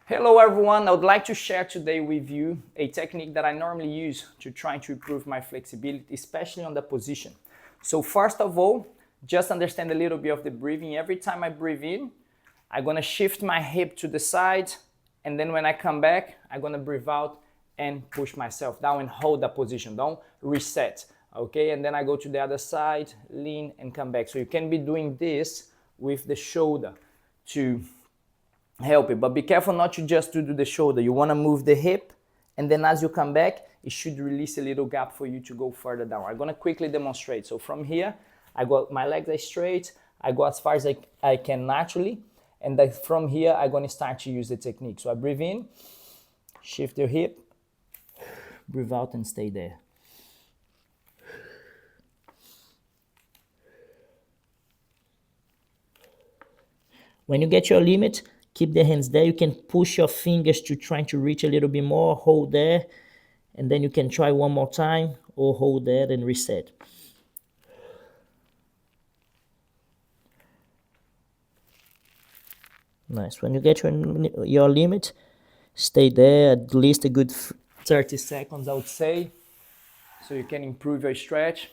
Hello everyone, I would like to share today with you a technique that I normally use to try to improve my flexibility, especially on the position. So first of all, just understand a little bit of the breathing. Every time I breathe in, I'm gonna shift my hip to the side, and then when I come back, I'm gonna breathe out and push myself down and hold that position. Don't reset, okay? And then I go to the other side, lean and come back. So you can be doing this with the shoulder to help it, but be careful not to just do the shoulder. You want to move the hip, and then as you come back, it should release a little gap for you to go further down. I'm going to quickly demonstrate. So from here, I got my legs are straight, I go as far as I can naturally, and then from here, I'm going to start to use the technique. So I breathe in, shift your hip, breathe out and stay there. When you get your limit, keep the hands there. You can push your fingers to try to reach a little bit more, hold there, and then you can try one more time or hold there and reset. Nice. When you get your limit, stay there at least a good 30 seconds, I would say, so you can improve your stretch,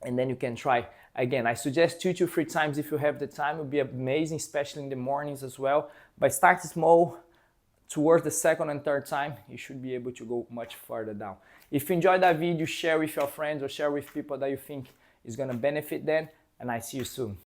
and then you can try again. I suggest 2 to 3 times if you have the time. It would be amazing, especially in the mornings as well. But start small. Towards the second and third time, you should be able to go much further down. If you enjoyed that video, share with your friends or share with people that you think is going to benefit them, and I see you soon.